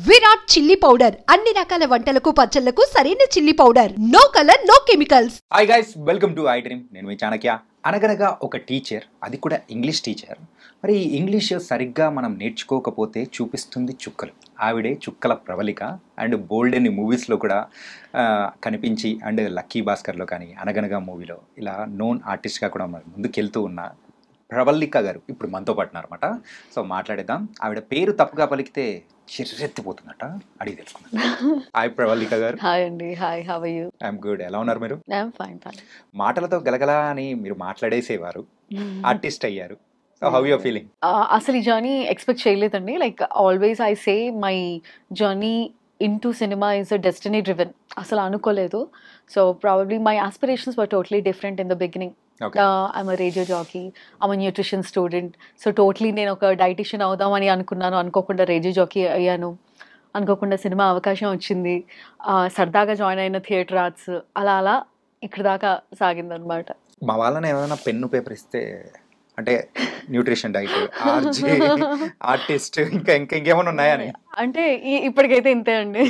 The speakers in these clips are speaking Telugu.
విరాట్ చిల్లీ పౌడర్ అన్ని రకాల వంటలకు పచ్చళ్లకు సరైన chilli powder. No colour no chemicals. Hi guys, welcome to I dream. నేను మీ చాణక్య. అనగనగా ఒక టీచర్, అది కూడా ఇంగ్లీష్ టీచర్. మరి ఇంగ్లీష్ సరిగ్గా మనం నేర్చుకోకపోతే చూపిస్తుంది చుక్కలు. ఆవిడే చుక్కల ప్రవళిక. అండ్ బోల్డ్ అని మూవీస్లో కూడా కనిపించి, అండ్ లక్కీ భాస్కర్లో కానీ అనగనగా మూవీలో ఇలా నోన్ ఆర్టిస్ట్గా కూడా ముందుకెళ్తూ ఉన్న ప్రవళిక గారు ఇప్పుడు మనతో పాటు ఉన్నారన్నమాట. సో మాట్లాడేద్దాం. ఆవిడ పేరు తప్పుగా పలికితే చిర్రెత్తిపోతుందట, అడిగి తెలుసుకుందాం. హాయ్ ప్రవళిక గారు. హాయ్ అండి. Hi, how are you? I'm good. ఎలా ఉన్నారు మీరు? I'm fine. మాటలతో గలగల అని మీరు మాట్లాడేసేవారు, ఆర్టిస్ట్ అయ్యారు. So how you are feeling? అసలు ఈ జర్నీ ఎక్స్పెక్ట్ చేయలేదండి. Like always I say my journey into cinema is a destiny driven. అసలు అనుకోలేదు. So probably my aspirations were totally different in the beginning. I'm a radio jockey, I'm a nutrition student. So totally నేను ఒక డైటిషియన్ అవుదామని అనుకున్నాను. అనుకోకుండా రేడియో జాకీ అయ్యాను. అనుకోకుండా సినిమా అవకాశం వచ్చింది. సరదాగా జాయిన్ అయిన థియేటర్ ఆర్ట్స్ అలా అలా ఇక్కడ దాకా సాగిందనమాట. మా వాళ్ళని ఏమైనా పెన్ను పేపర్ ఇస్తే, అంటే న్యూట్రిషన్, డైట్, ఆర్జీ, ఆర్టిస్ట్, ఇంకా ఇంకేమైనా ఉన్నాయని అంటే ఇప్పటికైతే ఇంతే అండి.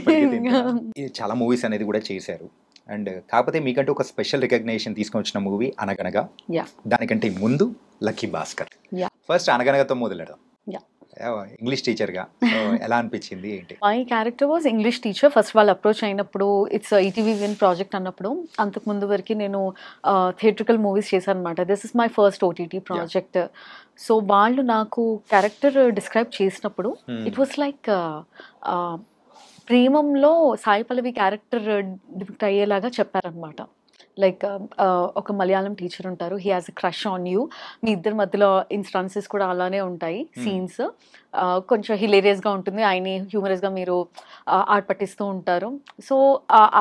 చాలా మూవీస్ అనేది కూడా చేశారు. అండ్ కాకపోతే మీకంటే ఒక స్పెషల్ రికగ్నేషన్ తీసుకొని వచ్చిన మూవీ అనగనగా. దానికంటే ముందు లక్కీ భాస్కర్. ఫస్ట్ అనగనగతో మొదలెడదాం. ఇంగ్లీష్ టీచర్గా ఎలా అనిపించింది ఏంటి? My character was English teacher. First వాళ్ళు అప్రోచ్ అయినప్పుడు ఇట్స్ ఈటీవీ విన్ ప్రాజెక్ట్ అన్నప్పుడు, అంతకుముందు వరకు నేను థియేట్రికల్ మూవీస్ చేశాను అనమాట. This is my first OTT project. So వాళ్ళు నాకు క్యారెక్టర్ డిస్క్రైబ్ చేసినప్పుడు ఇట్ వాస్ లైక్ ప్రేమంలో సాయి పల్లవి క్యారెక్టర్ డిపిక్ట్ అయ్యేలాగా చెప్పారనమాట. లైక్ ఒక మలయాళం టీచర్ ఉంటారు, he has a crush on you. మీ ఇద్దరి మధ్యలో ఇన్స్టాన్సెస్ కూడా అలానే ఉంటాయి, సీన్స్. కొంచెం హిలేరియస్గా ఉంటుంది, ఆయన్ని హ్యూమరస్గా మీరు ఆట పట్టిస్తూ ఉంటారు. సో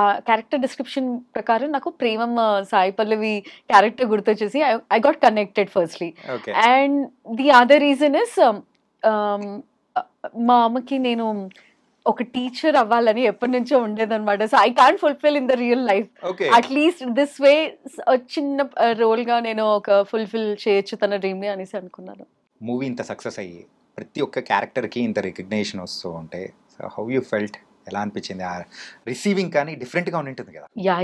ఆ క్యారెక్టర్ డిస్క్రిప్షన్ ప్రకారం నాకు ప్రేమం సాయి పల్లవి క్యారెక్టర్ గుర్తొచ్చేసి I got connected firstly. And the other reason is మా అమ్మకి నేను ఒక టీచర్ అవ్వాలని ఎప్పటి నుంచో ఉండేదన్నమాట. So I can't fulfil in the real life. At least this way చిన్న రోల్ గా నేను ఒక ఫుల్ఫిల్ చేయొచ్చు తన డ్రీమ్ ని అనేసి అనుకున్నాను. మూవీ ఇంత సక్సెస్ అయ్యి ప్రతి ఒక్క క్యారెక్టర్ కి ఇంత రికగ్నేషన్ వస్తూ ఉంటే హౌ యూ ఫెల్ట్? ఎలా అనిపించింది? రిసీవింగ్ కానీ డిఫరెంట్ గా ఉంటుంది కదా. యా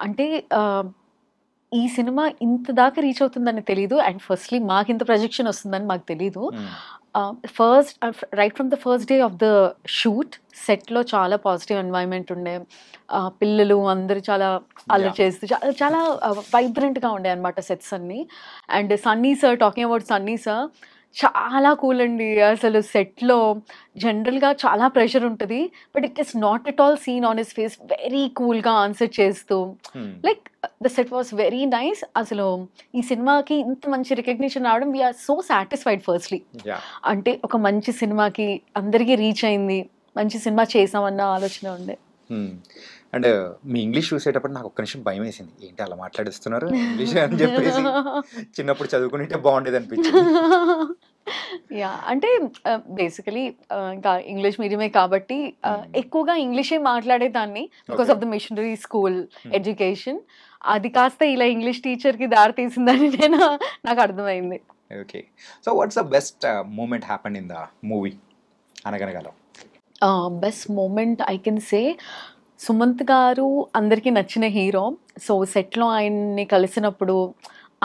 అంటే ఈ సినిమా ఇంత దాకా రీచ్ అవుతుందని తెలీదు. అండ్ ఫస్ట్లీ మాకు ఇంత ప్రొజెక్షన్ వస్తుందని మాకు తెలీదు. First right from the first day of the shoot సెట్లో చాలా పాజిటివ్ ఎన్వైరన్మెంట్ ఉండే. పిల్లలు అందరూ చాలా అల్లరి చేస్తూ చాలా వైబ్రెంట్గా ఉండే అనమాట సెట్స్ అన్నీ. And Sunny sir, talking about Sunny sir, చాలా కూల్ అండి. అసలు సెట్లో జనరల్గా చాలా ప్రెషర్ ఉంటుంది, but it is not at all seen on his face. Very కూల్గా ఆన్సర్ చేస్తూ, like the set was very nice. అసలు ఈ సినిమాకి ఇంత మంచి రికగ్నిషన్ రావడం, వీఆర్ సో సాటిస్ఫైడ్ ఫస్ట్లీ. అంటే ఒక మంచి సినిమాకి అందరికీ రీచ్ అయింది, మంచి సినిమా చేసామన్న ఆలోచన ఉండే. అండ్ మీ ఇంగ్లీష్ చూసేటప్పుడు నాకు ఒక్క నిమిషం భయం వేసింది, ఏంటి అలా మాట్లాడిస్తున్నారు ఇంగ్లీష్ అని చెప్పేసి. చిన్నప్పుడు చదువుకుంటే బాగుండేది అనిపించింది. యా, అంటే బేసికలీ ఇంకా ఇంగ్లీష్ మీడియమే కాబట్టి ఎక్కువగా ఇంగ్లీషే మాట్లాడేదాన్ని because of the missionary school education. అది కాస్త ఇలా ఇంగ్లీష్ టీచర్కి దారి తీసిందని నాకు అర్థమైంది. Okay, so what's the best moment happened in the movie అనగనగాలో? Best moment I can say Sumanth garu అందరికీ నచ్చిన హీరో. సో సెట్లో ఆయన్ని కలిసినప్పుడు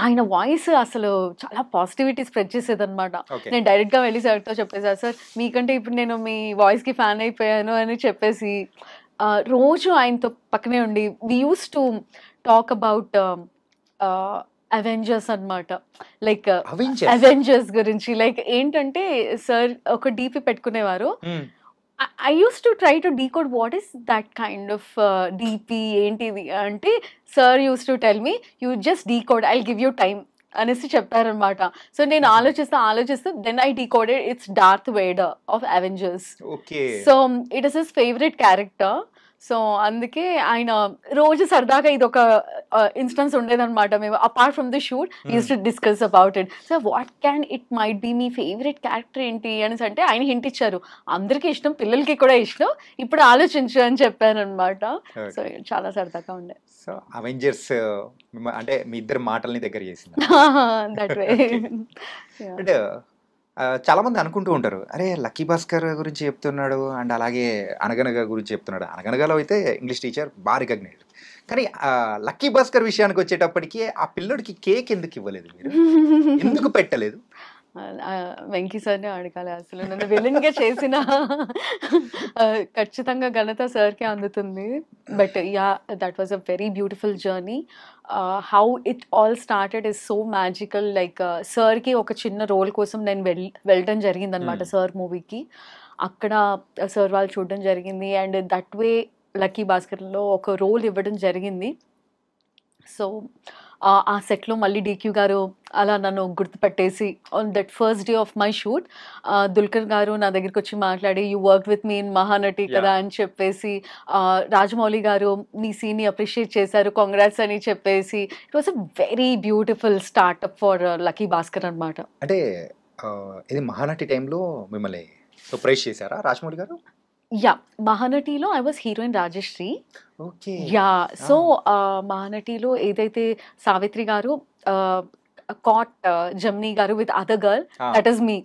ఆయన వాయిస్ అసలు చాలా పాజిటివిటీ స్ప్రెడ్ చేసేదన్నమాట. నేను డైరెక్ట్గా వెళ్ళి సార్తో చెప్పేసాను, సార్ మీకంటే ఇప్పుడు నేను మీ వాయిస్కి ఫ్యాన్ అయిపోయాను అని చెప్పేసి రోజు ఆయనతో పక్కనే ఉండి we use to talk about Avengers అనమాట. లైక్ అవెంజర్స్ గురించి. లైక్ ఏంటంటే సార్ ఒక డీపీ పెట్టుకునేవారు. I used to try to decode what is that kind of DP ఏంటిది అంటే, sir used to tell me, you just decode, I'll give you time అనేసి చెప్పారనమాట. సో నేను ఆలోచిస్తూ then I decoded it's Darth Vader of Avengers. So it is his favourite character. So అందుకే ఆయన రోజు సరదాగా ఇది ఒక ఇన్స్టెన్స్ ఉండేదన్నమాట. మేము apart from the shoot use to discuss about it. So what can it might be, మీ ఫేవరెట్ క్యారెక్టర్ ఏంటి అనేసి అంటే ఆయన హింట్ ఇచ్చారు. అందరికీ ఇష్టం, పిల్లలకి కూడా ఇష్టం, ఇప్పుడు ఆలోచించు అని చెప్పాను అనమాట. సో చాలా సరదాగా ఉండే. సో అవెంజర్స్ అంటే మీ ఇద్దరు మాటల్ని దగ్గర చేసింది. That way. అంటే చాలా మంది అనుకుంటూ ఉంటారు, అరే లక్కీ భాస్కర్ గురించి చెప్తున్నాడు అండ్ అలాగే అనగనగా గురించి చెప్తున్నాడు. అనగనగాలో అయితే ఇంగ్లీష్ టీచర్ బాగా రికగ్నైజ్డ్. కానీ లక్కీ భాస్కర్ విషయానికి వచ్చేటప్పటికి ఆ పిల్లోడికి కేక్ ఎందుకు ఇవ్వలేదు మీరు? ఎందుకు పెట్టలేదు? వెంకీ సార్ని అడగాలి. అసలు నన్ను విలన్గా చేసిన ఖచ్చితంగా ఘనత సార్కే అందుతుంది. But yeah, that was a very beautiful journey. How it all started is so magical. Like సార్కి ఒక చిన్న రోల్ కోసం నేను వెళ్ళడం జరిగింది అనమాట సార్ మూవీకి. అక్కడ సార్ వాళ్ళు చూడడం జరిగింది అండ్ దట్ వే లక్కీ భాస్కర్లో ఒక రోల్ ఇవ్వడం జరిగింది. సో ఆ సెట్లో మళ్ళీ డీక్యూ గారు అలా నన్ను గుర్తుపట్టేసి on that first day of my shoot Dulquer garu నా దగ్గరికి వచ్చి మాట్లాడి, you work with me in Mahanati కదా అని చెప్పేసి, రాజమౌళి గారు మీ సీన్ని అప్రిషియేట్ చేశారు, కాంగ్రాట్స్ అని చెప్పేసి, it was a very beautiful startup for lucky Bhaskar అనమాట. అంటే ఇది మహానటి టైంలో మిమ్మల్ని సర్ప్రైజ్ చేశారా రాజమౌళి గారు? యా, మహానటిలో I was heroine Rajashri. Okay. Yeah, so మహానటిలో ఏదైతే Savitri garu caught Gemini garu with other girl, that is me.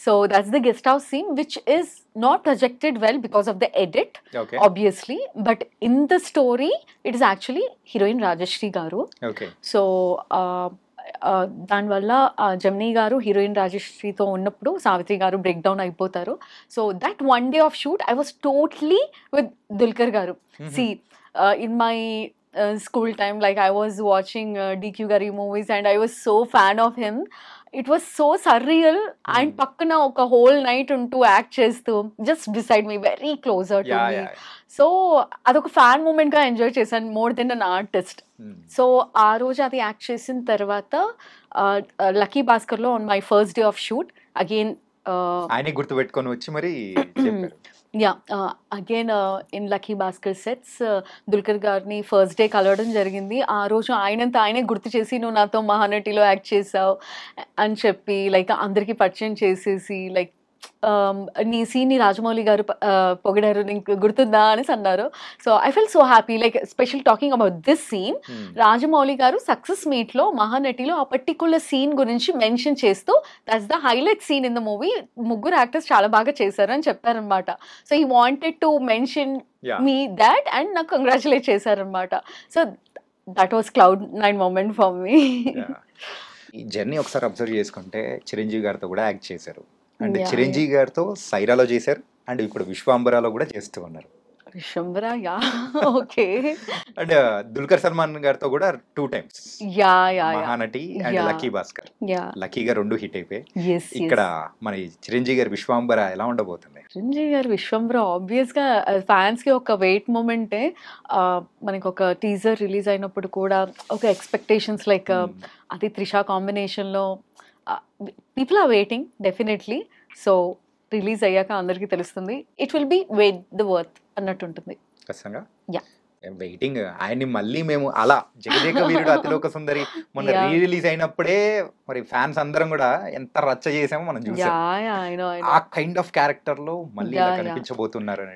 So that's the guest house scene which is not projected well because of the edit, Okay. obviously, but in the story it is actually heroine Rajashri garu. Okay. So దానివల్ల జమ్నీ గారు హీరోయిన్ రాజశ్రీతో ఉన్నప్పుడు సావిత్రి గారు బ్రేక్ డౌన్ అయిపోతారు. So that one day of shoot I was totally with Dulquer garu. See in my school time, like I was watching DQ Gari movies and I was so fan of him. It was so surreal and pakkana oka whole night unto act chestu just beside me, very closer to me. So adoka fan moment ga enjoy chesan more than an artist. So aa roju adi act chesin tarvata Lucky Bhaskar lo on my first day of shoot again ఆయనే గుర్తు పెట్టుకొని వచ్చి మరి చెప్పారు. Yeah, again in lucky Bhaskar sets Dulquer గారిని ఫస్ట్ డే కలవడం జరిగింది. ఆ రోజు ఆయనంతా ఆయనే గుర్తు చేసి, నువ్వు నాతో మహానటిలో యాక్ట్ చేసావు అని చెప్పి లైక్ అందరికీ పరిచయం చేసేసి, లైక్ నీ సీన్ని రాజమౌళి గారు పొగిడారు, నీకు గుర్తుందా అనేసి అన్నారు. So I fell so happy. Like special talking about this scene, Rajamouli గారు సక్సెస్ మీట్లో మహానటిలో ఆ పర్టికులర్ సీన్ గురించి మెన్షన్ చేస్తూ, that's the highlight scene in the movie, ముగ్గురు యాక్టర్స్ చాలా బాగా చేశారు అని చెప్పారనమాట. So he wanted to mention me that and నాకు కంగ్రాచులేట్ చేశారనమాట. So that was cloud nine moment for me. ఈ జర్నీ ఒకసారి అబ్జర్వ్ చేసుకుంటే చిరంజీవి గారితో కూడా యాక్ట్ చేశారు అండ్ చిరంజీవి గారితో సైరాలో చేశారు అండ్ ఇప్పుడు విశ్వాంబరాలో కూడా చేస్తూ ఉన్నారు. Vishwambhara, yeah, okay. And Dulquer Salman గారితో కూడా 2 times, Mahanati and lucky Bhaskar. లక్కీగా 2 హిట్ అయిపోయి ఇక్కడ మన చిరంజీవి గారి విశ్వాంబర ఎలా ఉండబోతుంది? చిరంజీవి గారి విశ్వంబర ఆబ్వియస్ గా ఫ్యాన్స్ కి ఒక వెయిట్ మూమెంటే. మనకి ఒక టీజర్ రిలీజ్ అయినప్పుడు కూడా ఒక ఎక్స్పెక్టేషన్స్ లైక్ అది త్రిషా కాంబినేషన్ లో people are waiting definitely. So release అయ్యాక అందరికీ తెలుస్తుంది. It will be wait the worth అన్నట్టు ఉంటుంది. ఖచ్చితంగా యా, వెయిటింగ్. ఆయన్ని మళ్ళీ మేము అలా జగదేక వీరుడు అతిలోక సుందరి మొన్న రీ రిలీజ్ అయినప్పుడే మరి ఫ్యాన్స్ అందరం కూడా ఎంత రచ్చ చేసామో మనం చూసాం. ఆ కైండ్ ఆఫ్ క్యారెక్టర్ లో మళ్ళీ కనిపించబోతున్నారు.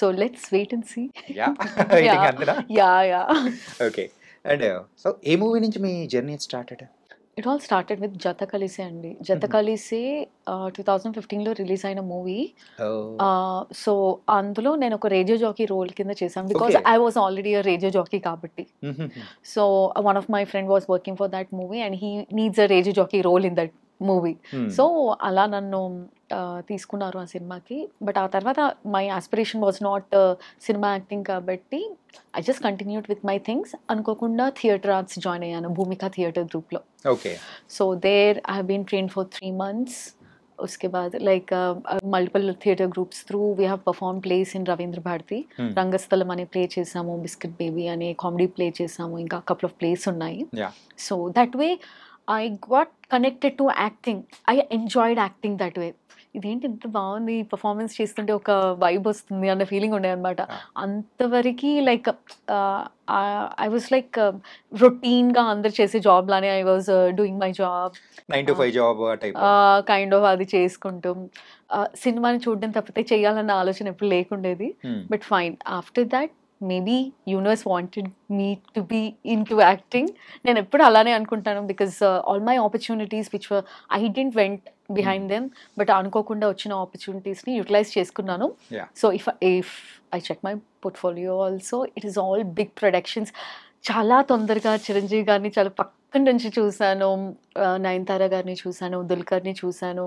So let's wait and see. Okay. And so ఏ మూవీ నుంచి మీ journey started? It all started with Jatha Kalise అండి. జత కలిసే 2015లో రిలీజ్ అయిన మూవీ. సో అందులో నేను ఒక రేడియో జాకీ రోల్ కింద చేశాను because I was already a radio jockey కాబట్టి. So one of my friend was working for that movie and he needs a radio jockey role in that movie. So అలా నన్ను తీసుకున్నారు ఆ సినిమాకి. బట్ ఆ తర్వాత మై ఆస్పిరేషన్ వాజ్ నాట్ సినిమా యాక్టింగ్ కాబట్టి I just continued with my things. అనుకోకుండా థియేటర్ ఆర్ట్స్ జాయిన్ అయ్యాను భూమిక థియేటర్ గ్రూప్లో. So there I have been trained for 3 months. उसके बाद like multiple theatre groups through we have performed plays in Ravindra Bharati. Rangasthalam ane play chesamu, Biscuit Baby ane comedy play chesamu, inka couple of plays unnayi. So that way I got connected to acting. I enjoyed acting that way. ఇదేంటి ఇంత బాగుంది పర్ఫార్మెన్స్ చేస్తుంటే ఒక వైబ్ వస్తుంది అన్న ఫీలింగ్ ఉండే అనమాట. అంతవరకు లైక్ ఐ వాజ్ లైక్ రొటీన్గా అందరు చేసే జాబ్ లానే I was doing my job 9 to 5 job kind of అది చేసుకుంటూ సినిమాని చూడడం తప్పితే చేయాలన్న ఆలోచన ఎప్పుడు లేకుండేది. But fine after that maybe universe wanted me to be in to acting. నేను ఎప్పుడు అలానే అనుకుంటాను, because all my opportunities which I didn't went behind them, but అనుకోకుండా వచ్చిన ఆపర్చునిటీస్ని యూటిలైజ్ చేసుకున్నాను. Yeah. So if I check my portfolio also, it is all big productions. చాలా తొందరగా చిరంజీవి గారిని చాలా పక్కన నుంచి చూశాను, నయనతార గారిని చూశాను, దుల్కర్ని చూశాను.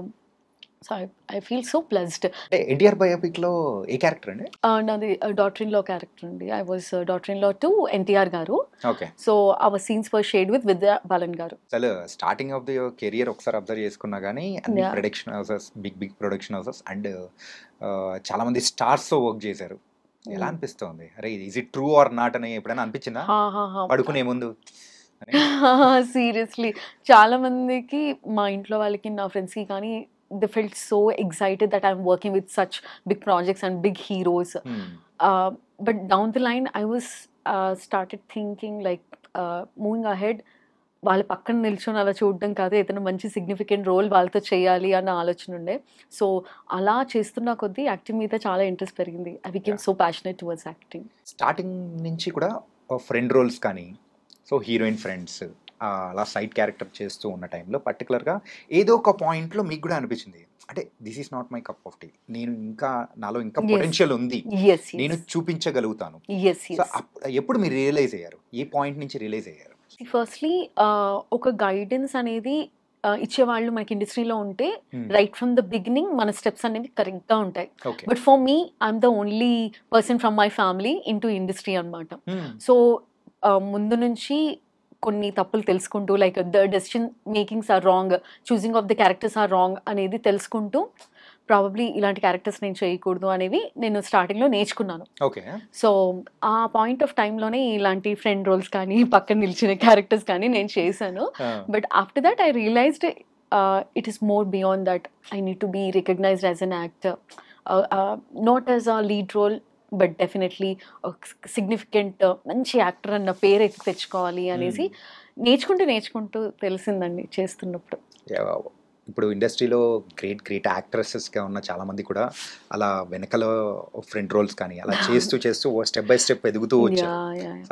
So I feel so blessed. అంటే ఎన్టీఆర్ బయోపిక్ లో ఏ క్యారెక్టర్ అండి? నాది డాటర్ ఇన్ లా క్యారెక్టర్ అండి. I was daughter in law to NTR garu. Okay. So our scenes were shared with Vidya Balan garu. అసలు స్టార్టింగ్ ఆఫ్ ది కెరియర్ ఒకసారి అబ్జర్వ్ చేసుకున్నా కానీ అన్ని Yeah. Production houses, big production houses and చాలా మంది స్టార్స్ తో వర్క్ చేశారు. ఎలా అనిపిస్తుంది? అరే is it true are not అని ఎప్పుడైనా అనిపించిందా పడుకునే ముందు? సీరియస్లీ చాలా మందికి, మా ఇంట్లో వాళ్ళకి, నా ఫ్రెండ్స్కి కానీ, they felt so excited that I'm working with such big projects and big heroes. But down the line, I was started thinking like moving ahead, వాళ్ళ పక్కన నిల్చొని అలా చూడడం కాదు, ఏదైనా మంచి సిగ్నిఫికెంట్ రోల్ వాళ్ళతో చేయాలి అన్న ఆలోచన ఉండే. సో అలా చేస్తున్న కొద్దీ యాక్టింగ్ మీద చాలా ఇంట్రెస్ట్ పెరిగింది. I became so passionate towards acting. Starting నుంచి కూడా ఫ్రెండ్ రోల్స్ కానీ, సో హీరోయిన్ ఫ్రెండ్స్ అలా సైడ్ క్యారెక్టర్ చేస్తూ ఉన్న టైంలో పర్టికులర్గా ఏదో ఒక పాయింట్లో మీకు కూడా అనిపించింది, అంటే this is not my cup of tea, నేను ఇంకా నాలో ఇంకా పొటెన్షియల్ ఉంది, నేను చూపించగలుగుతాను. సో ఎప్పుడు మీరు రియలైజ్ అయ్యారు? ఏ పాయింట్ నుంచి రియలైజ్ అయ్యారు? ఫస్ట్లీ ఒక గైడెన్స్ అనేది ఇచ్చేవాళ్ళు మనకి ఇండస్ట్రీలో ఉంటే రైట్ ఫ్రమ్ ద బిగినింగ్ మన స్టెప్స్ అనేవి కరెక్ట్గా ఉంటాయి. But for me I'm the only person from my family into industry అనమాట. సో ముందు నుంచి కొన్ని తప్పులు తెలుసుకుంటూ, like the decision makings are wrong, choosing of the characters are wrong అనేది తెలుసుకుంటూ, ప్రాబబ్లీ ఇలాంటి క్యారెక్టర్స్ నేను చేయకూడదు అనేవి నేను స్టార్టింగ్లో నేర్చుకున్నాను. ఓకే. సో ఆ పాయింట్ ఆఫ్ టైంలోనే ఇలాంటి ఫ్రెండ్ రోల్స్ కానీ, పక్కన నిలిచిన క్యారెక్టర్స్ కానీ నేను చేశాను. But after that I realised it is more beyond that. I need to be recognised as an actor, not as a lead role, but definitely significant మంచి యాక్టర్ అన్న పేరు అయితే తెచ్చుకోవాలి అనేసి నేర్చుకుంటూ తెలిసిందండి చేస్తున్నప్పుడు. ఇప్పుడు ఇండస్ట్రీలో గ్రేట్ యాక్ట్రెసెస్గా ఉన్న చాలామంది కూడా అలా వెనకల ఫ్రంట్ రోల్స్ కానీ అలా చేస్తూ స్టెప్ బై స్టెప్ ఎదుగుతూ వచ్చారు.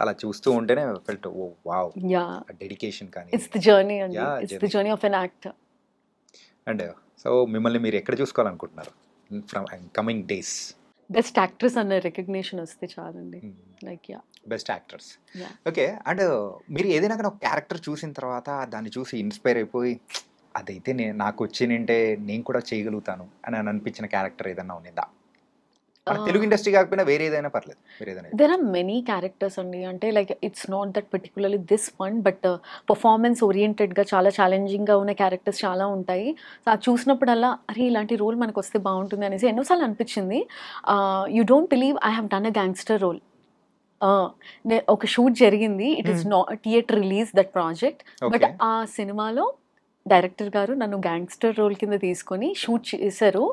అలా చూస్తూ ఉంటేనే ఫెల్ట్ ఓ వావ్, డెడికేషన్ కానీ. ఇట్స్ ది జర్నీ అండి, it's the journey of an actor. And so మిమ్మల్ని మీరు ఎక్కడ చూసుకోవాలనుకుంటున్నారు from coming days? Best actress అన్న రికగ్నిషన్ వస్తే చాలండి. Like best actors. Okay. And మీరు ఏదైనా కానీ ఒక క్యారెక్టర్ చూసిన తర్వాత దాన్ని చూసి ఇన్స్పైర్ అయిపోయి అదైతే నాకు వచ్చినంటే నేను కూడా చేయగలుగుతాను అని అనిపించిన క్యారెక్టర్ ఏదైనా ఉన్నదా? తెలుగు ఇండస్ట్రీ కాకపోయినా వేరే ఏదైనా పర్లేదు. దెర్ ఆర్ మెనీ క్యారెక్టర్స్ అండి. అంటే like it's not that particularly this one, but performance ఓరియంటెడ్గా చాలా ఛాలెంజింగ్గా ఉన్న క్యారెక్టర్స్ చాలా ఉంటాయి. సో అది చూసినప్పుడల్లా అరే ఇలాంటి రోల్ మనకు వస్తే బాగుంటుంది అనేసి ఎన్నోసార్లు అనిపించింది. You don't believe I have done a gangster role. ఒక షూట్ జరిగింది, it is not theatre release that project, but ఆ సినిమాలో డైరెక్టర్ గారు నన్ను గ్యాంగ్స్టర్ రోల్ కింద తీసుకొని షూట్ చేశారు.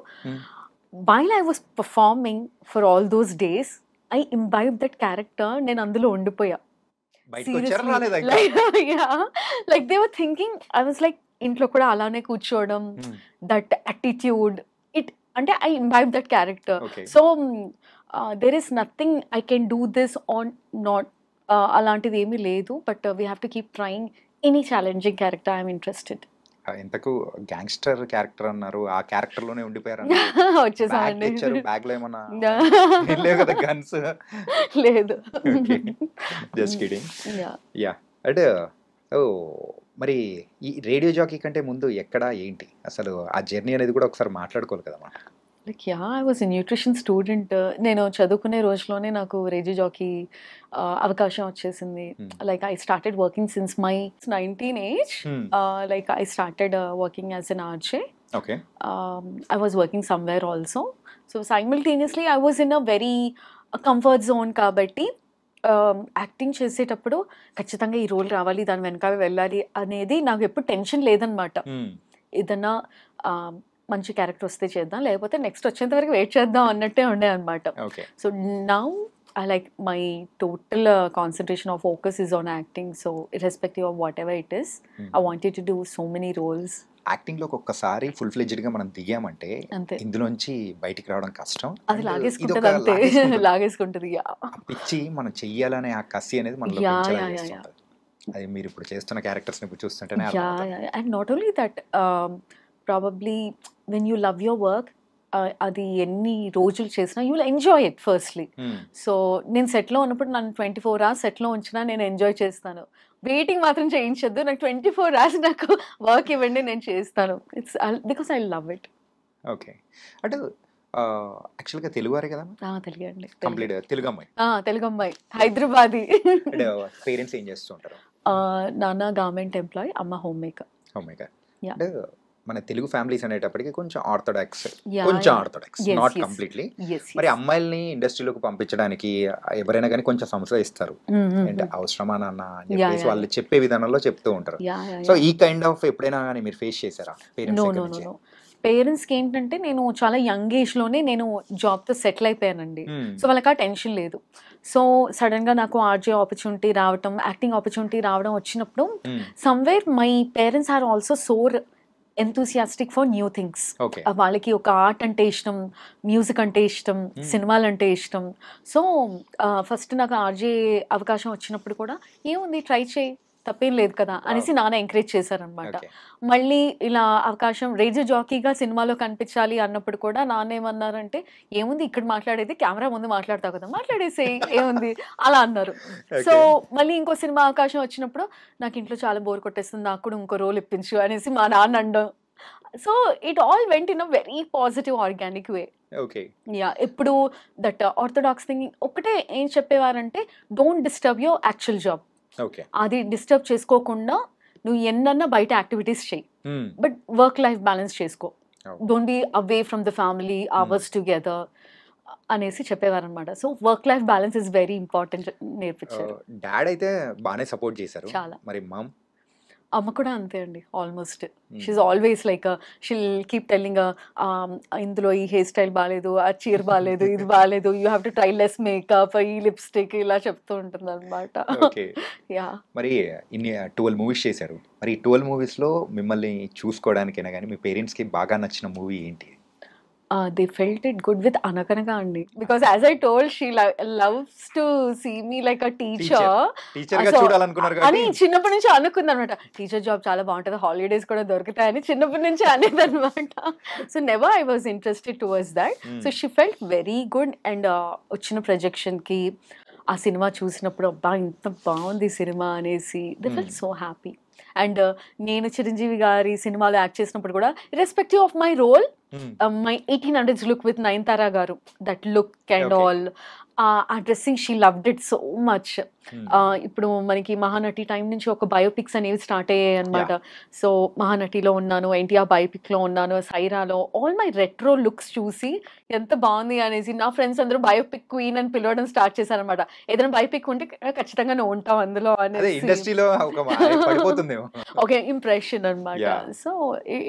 While I was performing for all those days, I imbibed that character. నేను అందులో ఉండిపోయా. Like they were thinking, I was like ఇంట్లో కూడా అలానే కూర్చోవడం, దట్ యాటిట్యూడ్, అంటే I imbibed that character. So there is nothing I can do this or not. అలాంటిది ఏమీ లేదు, but we have to keep trying any challenging character I'm interested. ఇంతకు గ్యాంగ్స్టర్ క్యారెక్టర్ అన్నారు, ఆ క్యారెక్టర్ లోనే ఉండిపోయారు. బ్యాగ్ లో ఏమన్నా లేవు కదా, గన్స్ లేదు. Just kidding. యా. అంటే మరి ఈ రేడియో జాకీ కంటే ముందు ఎక్కడ ఏంటి అసలు ఆ జర్నీ అనేది కూడా ఒకసారి మాట్లాడుకోవాలి కదా. Like I was a nutrition student. నేను చదువుకునే రోజులోనే నాకు రేడియో జాకీ అవకాశం వచ్చేసింది. Like I started working since my 19 age. Like I started working as N RJ. I was working somewhere also. So simultaneously I was in a very comfort zone. కాబట్టి యాక్టింగ్ చేసేటప్పుడు ఖచ్చితంగా ఈ రోల్ రావాలి, దాని వెనకాల వెళ్ళాలి అనేది నాకు ఎప్పుడు టెన్షన్ లేదనమాట. ఏదన్నా మంచి క్యారెక్టర్ వస్తే చేద్దాం, లేకపోతే నెక్స్ట్ వచ్చేంత వరకు వెయిట్ చేద్దాం అన్నట్టే ఉండే అనమాట. So now I like my total concentration or focus is on acting. So irrespective of whatever it is, I wanted to do so many roles. యాక్టింగ్లోకి ఒక్కసారి ఫుల్ ఫ్లెడ్జ్డ్గా మనం దిగామంటే అంతే. ఇందులోంచి బయటికి రావడం కష్టం. అది And లాగేసుకుంటది ఇదొక అంతే. లాగేసుకుంటుంది. లాగేసుకుంటది. ఆ పిచ్చి మనం చెయ్యాలనే ఆ కసి అనేది మనలో యా పెంచేలా యా యా యా చేస్తుంటది. అది మీరు ఇప్పుడు చేస్తున్న క్యారెక్టర్స్ని ఇప్పుడు చూస్తుంటేనే యా అర్థమవుతుంది. Yeah and not only that probably when you love your work అది ఎన్ని రోజులు చేసినా you will enjoy it firstly. So నేను సెట్లో ఉన్నప్పుడు నన్ను 24 hours సెట్లో ఉంచినా నేను ఎంజాయ్ చేస్తాను. వెయిటింగ్ మాత్రం చేయించొద్దు. నాకు 24 hours నాకు వర్క్ ఇవ్వండి, నేను చేస్తాను. It's because I love it. Okay. అంటే యాక్చువల్గా తెలుగువారే కదా, తెలుగు అండి. కంప్లీట్ తెలుగు అమ్మాయి. తెలుగు అమ్మాయి, హైదరాబాదీ. అంటే పేరెంట్స్ ఏం చేస్తూ ఉంటారు? నాన్న గవర్నమెంట్ ఎంప్లాయ్, అమ్మ home maker. Home maker. Yeah. అంటే మన తెలుగు ఫ్యామిలీస్ అనేటప్పటికి కొంచెం ఆర్థోడాక్స్, Yeah, కొంచెం yeah. Orthodox, Yes, not yes. Completely. Yes, మరి yes. అమ్మాయిల్ని ఇండస్ట్రీలోకి పంపించడానికి ఎవరైనా కానీ కొంచెం సంస్థ ఇస్తారు. అంటే అవసరమా నాన్న అని చెప్పేసి yeah, వాళ్ళు చెప్పే విధానంలో చెప్తూ ఉంటారు. Yeah. సో ఈ కైండ్ ఆఫ్ ఎప్పుడైనా కానీ మీరు ఫేస్ చేశారా నో పేరెంట్స్? పేరెంట్స్కి ఏంటంటే నేను చాలా యంగ్ ఏజ్లోనే నేను జాబ్తో సెటిల్ అయిపోయానండి. సో వాళ్ళకి ఆ టెన్షన్ లేదు. సో సడన్గా నాకు ఆర్జే ఆపర్చునిటీ రావటం, యాక్టింగ్ ఆపర్చునిటీ రావడం వచ్చినప్పుడు somewhere my parents are also so enthusiastic for new things. Okay. వాళ్ళకి ఒక ఆర్ట్ అంటే ఇష్టం, మ్యూజిక్ అంటే ఇష్టం, సినిమాలు అంటే ఇష్టం. సో ఫస్ట్ నాకు ఆర్జే అవకాశం వచ్చినప్పుడు కూడా ఏముంది ట్రై చేయి, తప్పేం లేదు కదా అనేసి నాన్న ఎంకరేజ్ చేశారనమాట. మళ్ళీ ఇలా అవకాశం రేడియో జాకీగా సినిమాలో కనిపించాలి అన్నప్పుడు కూడా నాన్న ఏమన్నారంటే, ఏముంది ఇక్కడ మాట్లాడేది, కెమెరా ముందు మాట్లాడతావు కదా, మాట్లాడేసేయి, ఏముంది అలా అన్నారు. సో మళ్ళీ ఇంకో సినిమా అవకాశం వచ్చినప్పుడు నాకు ఇంట్లో చాలా బోర్ కొట్టేస్తుంది, నాకు కూడా ఇంకో రోల్ ఇప్పించు అనేసి మా నాన్న అనడం. So it all went in a very positive organic way. Okay. Yeah ఇప్పుడు దట్ ఆర్థోడాక్స్ థింగ్ ఒకటే ఏం చెప్పేవారంటే, don't disturb your actual job. Okay. అది డిస్టర్బ్ చేసుకోకుండా నువ్వు ఎన్నన్నా బయట యాక్టివిటీస్ చెయ్యి, బట్ వర్క్ లైఫ్ బ్యాలెన్స్ చేసుకో. Don't be away from the family, hours together అనేసి చెప్పేవారనమాట. So work life balance is very important నేర్పించారు. డాడ్ అయితే బాగానే సపోర్ట్ చేశారు. చాలా. మరి మామ్? అమ్మ కూడా అంతే అండి. Almost she always like she'll keep telling ఇందులో ఈ హెయిర్ స్టైల్ బాగాలేదు, ఆ చీర బాగాలేదు, ఇది బాగాలేదు, you have to try less makeup, ఈ లిప్స్టిక్, ఇలా చెప్తూ ఉంటుంది అనమాట. యా. మరి ఇన్ని 12 మూవీస్ చేశారు. మరి 12 మూవీస్లో మిమ్మల్ని చూసుకోవడానికైనా కానీ మీ పేరెంట్స్కి బాగా నచ్చిన మూవీ ఏంటి? They felt it good with Anakanaga Andi, because as I told, she loves to see me like a teacher. టీచర్గా చూడాలనుకున్నారు అని కాబట్టి చిన్నప్పటి నుంచి అనుకుందనమాట. టీచర్ జాబ్ చాలా బాగుంటుంది, హాలిడేస్ కూడా దొరుకుతాయని చిన్నప్పటి నుంచి అనేది అనమాట. So never I was interested towards that. So she felt very good. And వచ్చిన ప్రొజెక్షన్కి ఆ సినిమా చూసినప్పుడు అబ్బా ఇంత బాగుంది సినిమా అనేసి they felt so happy. And నేను చిరంజీవి గారి సినిమాలో యాక్ట్ చేసినప్పుడు కూడా irrespective of my role, my 1800s look with Nayanthara గారు, దట్ లుక్ అండ్ ఆల్, ఆ dressing she loved it so much. ఇప్పుడు మనకి మహానటి టైం నుంచి ఒక బయోపిక్స్ అనేవి స్టార్ట్ అయ్యాయి అనమాట. సో మహానటిలో ఉన్నాను, ఎన్టీఆర్ బయోపిక్లో ఉన్నాను, సైరాలో, ఆల్ మై రెట్రో లుక్స్ చూసి ఎంత బాగుంది అనేసి నా ఫ్రెండ్స్ అందరూ బయోపిక్ క్వీన్ అని పిలవడం స్టార్ట్ చేశారనమాట. ఏదైనా బయోపిక్ ఉంటే ఖచ్చితంగా నువ్వు ఉంటావు అందులో అనేది ఇండస్ట్రీలో ఓకే ఇంప్రెషన్ అనమాట. So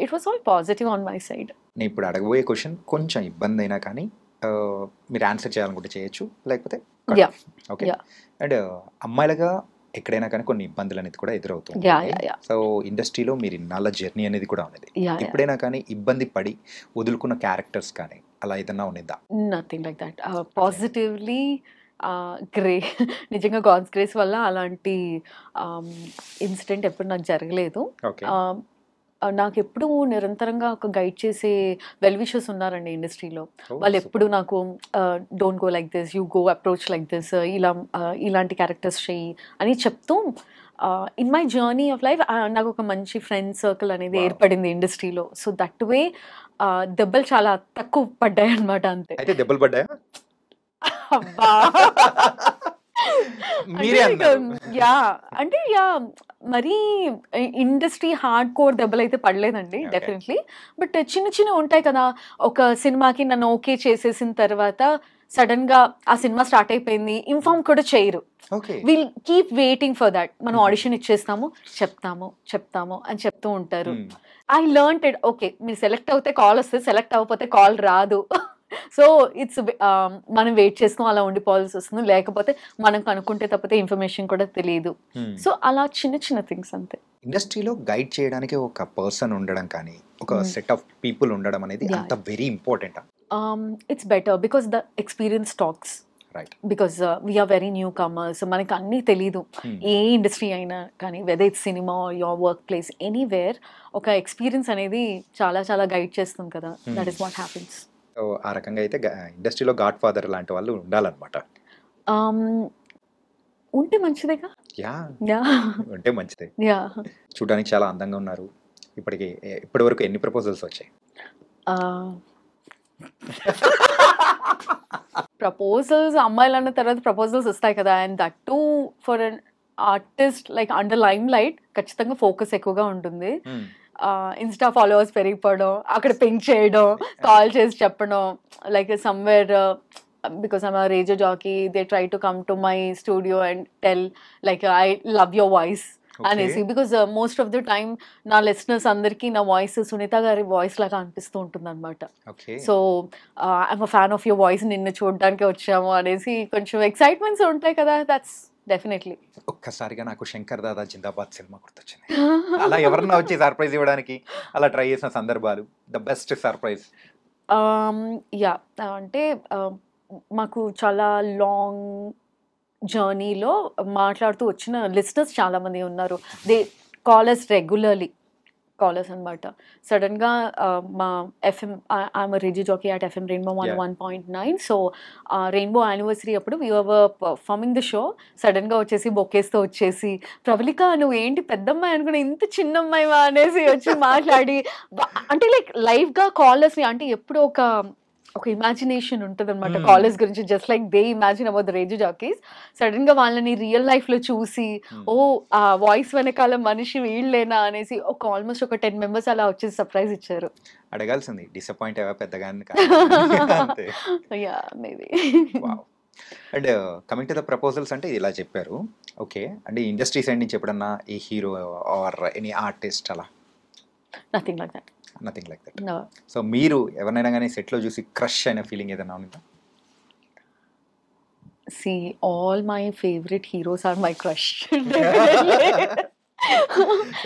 it was all positive on my side. నేను ఇప్పుడు అడగబోయే క్వశ్చన్ కొంచెం ఇబ్బంది అయినా కానీ మీరు ఆన్సర్ చేయాలనుకుంటే చేయొచ్చు, లేకపోతే ఓకే. అండ్ అమ్మాయిలుగా ఎక్కడైనా కానీ కొన్ని ఇబ్బందులు అనేది కూడా ఎదురవుతుంది. సో ఇండస్ట్రీలో మీరు ఇన్నాళ్ళ జర్నీ అనేది కూడా ఉన్నది. ఎప్పుడైనా కానీ ఇబ్బంది పడి వదులుకున్న క్యారెక్టర్స్ కానీ అలా ఏదన్నా ఉన్నదా? Nothing like that. పాజిటివ్లీ నిజంగా గాడ్స్ గ్రేస్ వల్ల అలాంటి ఇన్సిడెంట్ ఎప్పుడు నాకు జరగలేదు. నాకు ఎప్పుడు నిరంతరంగా ఒక గైడ్ చేసే వెల్ విషర్స్ ఉన్నారండి ఇండస్ట్రీలో. వాళ్ళు ఎప్పుడు నాకు don't go like this, you go approach like this, ఇలాంటి క్యారెక్టర్స్ చెయ్యి అని చెప్తూ in my journey of life నాకు ఒక మంచి ఫ్రెండ్ సర్కిల్ అనేది ఏర్పడింది ఇండస్ట్రీలో. సో దట్ వే దెబ్బలు చాలా తక్కువ పడ్డాయి అనమాట. అంతే. అయితే దెబ్బలు పడ్డాయా? అబ్బా యా అంటే యా మరీ ఇండస్ట్రీ హార్డ్ కోర్ దెబ్బలు అయితే పడలేదండి డెఫినెట్లీ. బట్ చిన్న చిన్న ఉంటాయి కదా, ఒక సినిమాకి నన్ను ఓకే చేసేసిన తర్వాత సడన్ గా ఆ సినిమా స్టార్ట్ అయిపోయింది, ఇన్ఫార్మ్ కూడా చేయరు. Will keep waiting for that. మనం ఆడిషన్ ఇచ్చేస్తాము, చెప్తాము అని చెప్తూ ఉంటారు. I learned it. ఓకే మీరు సెలెక్ట్ అవుతే కాల్ వస్తుంది, సెలెక్ట్ అవ్వకపోతే కాల్ రాదు. సో ఇట్స్ మనం వెయిట్ చేస్తాం, అలా ఉండిపోవాల్సి వస్తుంది. లేకపోతే మనం కనుక్కుంటే తప్పితే ఇన్ఫర్మేషన్ కూడా తెలియదు. సో అలా చిన్న చిన్న థింగ్స్ అంతే. ఇండస్ట్రీలో గైడ్ చేయడానికి ఒక పర్సన్ ఉండడం కానీ ఒక సెట్ ఆఫ్ పీపుల్ ఉండడం అనేది Yeah. అంత very important. It's better because the experience talks. Right. Because we're very newcomers, మనకి అన్నీ తెలీదు. ఏ ఇండస్ట్రీ అయినా కానీ, whether it's cinema or your work place, anywhere ఒక ఎక్స్పీరియన్స్ అనేది చాలా చాలా గైడ్ చేస్తుంది కదా. That is what happens. So ఆ రకంగా అయితే ఇండస్ట్రీలో గాడ్ ఫాదర్ లాంటి వాళ్ళు ఉండాలన్నమాట. ఉంటే మంచిదేగా. యా, యా ఉంటే మంచిదే. యా. చూడడానికి చాలా అందంగా ఉన్నారు. ఇప్పటి వరకు ఎన్ని ప్రపోజల్స్ వచ్చాయి? ప్రపోజల్స్ అమ్మాయిలు అన్న తర్వాత ప్రపోజల్స్ వస్తాయి కదా. And that to for an artist like under lime light ఖచ్చితంగా ఫోకస్ ఎక్కువగా ఉంటుంది. ఇన్స్టా ఫాలోవర్స్ పెరిగిపోవడం, అక్కడ పింక్ చేయడం, కాల్ చేసి చెప్పడం, like somewhere because I'm a radio jockey, they try to come to my studio and tell like I love your voice అనేసి. Because most of the time నా లిసనర్స్ అందరికీ నా వాయిస్ సునీత గారి వాయిస్ లాగా అనిపిస్తూ ఉంటుంది అనమాట. So I'm a fan of your voice, నిన్ను చూడడానికి వచ్చాము అనేసి కొంచెం ఎక్సైట్మెంట్స్ ఉంటాయి కదా. That's definitely. ఒక్కసారిగా నాకు శంకర్ దాదా జిందాబాద్ సినిమా గుర్తొచ్చింది. అలా ఎవరన్నా వచ్చి సర్ప్రైజ్ ఇవ్వడానికి అలా ట్రై చేసిన సందర్భాలు, ద బెస్ట్ సర్ప్రైజ్? యా, అంటే మాకు చాలా లాంగ్ జర్నీలో మాట్లాడుతూ వచ్చిన లిస్నర్స్ చాలామంది ఉన్నారు. దే కాలర్స్ రెగ్యులర్లీ కాలర్స్ అనమాట. సడన్గా మా FM, I'm radio jockey at FM Rainbow 101.9. So Rainbow anniversary అప్పుడు we were performing the show. సడన్గా వచ్చేసి బొకేస్తో వచ్చేసి, ప్రవళిక నువ్వు ఏంటి పెద్దమ్మాయి అనుకున్నా, ఇంత చిన్నమ్మాయివా అనేసి వచ్చి మాట్లాడి, అంటే లైక్ లైవ్గా కాలర్స్ని, అంటే ఎప్పుడు ఒక ఇమాజినేషన్ ఉంటుంది అనమాట కాలేజ్ గురించి, just like they imagine about the radio jockeys. Sudden గా వాళ్ళని రియల్ లైఫ్ లో చూసి, ఓ ఆ వాయిస్ వెనకాల మనిషి వీళ్ళేనా అనేసి ఒక ఆల్మోస్ట్ ఒక 10 members అలా వచ్చేసి సర్ప్రైజ్ ఇచ్చారు. అడగాల్సింది డిసప్పాయింట్ అయ్యా పెద్దగా? Yeah, maybe. And coming to the proposals అంటే ఇలా చెప్పారు. ఓకే, అంటే ఇండస్ట్రీ సైడ్ నుంచి ఎప్పుడన్నా ఈ హీరో ఆర్ ఎనీ ఆర్టిస్ట్ అలా? Nothing like that. Nothing like that. So మీరు ఎవరినైనా కానీ సెట్లో చూసి క్రష్ అయిన ఫీలింగ్ ఏదైనా ఉందా? See, all my favorite heroes are my crush.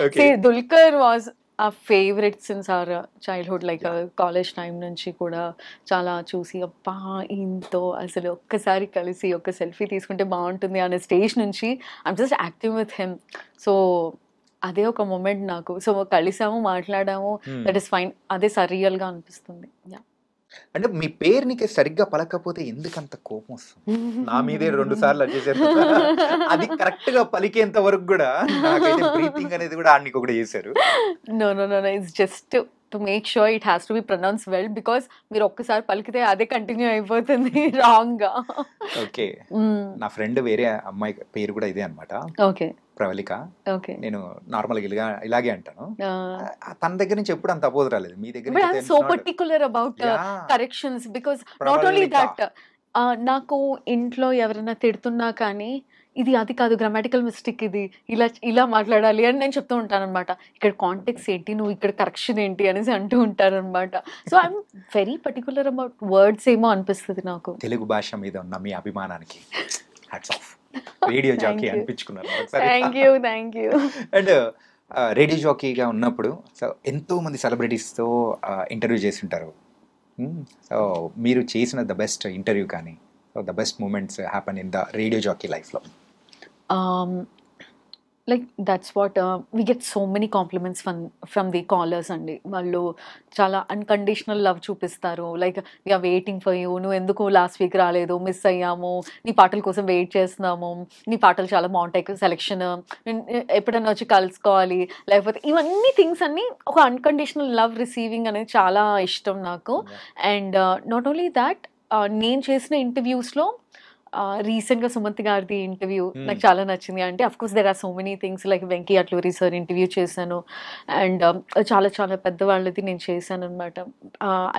Okay. See, Dulquer was our favorite since our childhood, like college time నుంచి కూడా చాలా చూసి, అబ్బా ఇంతో అసలు ఒక్కసారి కలిసి ఒక సెల్ఫీ తీసుకుంటే బాగుంటుంది అనే స్టేజ్ నుంచి I'm just acting with him. So అదే ఒక మూమెంట్ నాకు. సో కలిసాము, మాట్లాడాము, దట్ ఈస్ ఫైన్. అదే సరియల్గా అనిపిస్తుంది. యా. అంటే మీ పేరు నీకే సరిగ్గా పలకపోతే ఎందుకంత కోపం వస్తుంది? నా మీదే 2 సార్లు వచ్చేసారు. అది కరెక్ట్ గా పలికేంత వరకు కూడా నాకైతే బ్రీతింగ్ అనేది కూడా ఆడికి ఒకటి చేశారు. No no no, it's just to make sure it has to be pronounce well, because మీరు ఒక్కసారి పలికితే అదే కంటిన్యూ అయిపోతుంది రాంగ్ గా. ఓకే, నా ఫ్రెండ్ వేరే అమ్మాయి పేరు కూడా ఇదే అనమాట. ఓకే, ప్రవళిక. ఓకే, నేను నార్మల్గా ఇలాగే అంటాను. తన దగ్గర నుంచి ఎప్పుడు అంత అపోజ్ రాలేదు. మీ దగ్గర but I am so particular about corrections, because not only that, నాకు ఇంట్లో ఎవరైనా తిడుతున్నా కానీ ఇది అది కాదు, గ్రామాటికల్ మిస్టేక్, ఇది ఇలా మాట్లాడాలి అని నేను చెప్తూ ఉంటాను అనమాట. ఇక్కడ కాంటెక్స్ ఏంటి, నువ్వు ఇక్కడ కరెక్షన్ ఏంటి అనేసి అంటూ ఉంటారనమాట. So I'm very particular about words ఏమో అనిపిస్తుంది నాకు. తెలుగు భాష మీద ఉన్న మీ అభిమానానికి హ్యాట్స్ ఆఫ్. రేడియో జాకీ అనిపించుకున్నారు. Thank you. అండ్ రేడియో జాకీగా ఉన్నప్పుడు సో ఎంతో మంది సెలబ్రిటీస్తో ఇంటర్వ్యూ చేసి ఉంటారు. సో మీరు చేసిన ద బెస్ట్ ఇంటర్వ్యూ కానీ, so the best moments happen in the radio jockey లైఫ్లో? Like that's what we get so many compliments from the callers అండి. వాళ్ళు చాలా అన్కండిషనల్ లవ్ చూపిస్తారు. Like we are waiting for you, నువ్వు ఎందుకు లాస్ట్ వీక్ రాలేదు, మిస్ అయ్యాము, నీ పాటల కోసం వెయిట్ చేస్తున్నాము, నీ పాటలు చాలా బాగుంటాయి, సెలెక్షన్ ఎప్పుడన్నా వచ్చి కలుసుకోవాలి, లేకపోతే ఇవన్నీ థింగ్స్ అన్నీ ఒక అన్కండిషనల్ లవ్ రిసీవింగ్ అనేది చాలా ఇష్టం నాకు. అండ్ నాట్ ఓన్లీ దాట్, నేను చేసిన ఇంటర్వ్యూస్లో రీసెంట్గా సుమంత్ గారిది ఇంటర్వ్యూ నాకు చాలా నచ్చింది. అంటే of course there are so many things, like Venky Atluri sir interview చేశాను, అండ్ చాలా చాలా పెద్దవాళ్ళది నేను చేశాను అనమాట.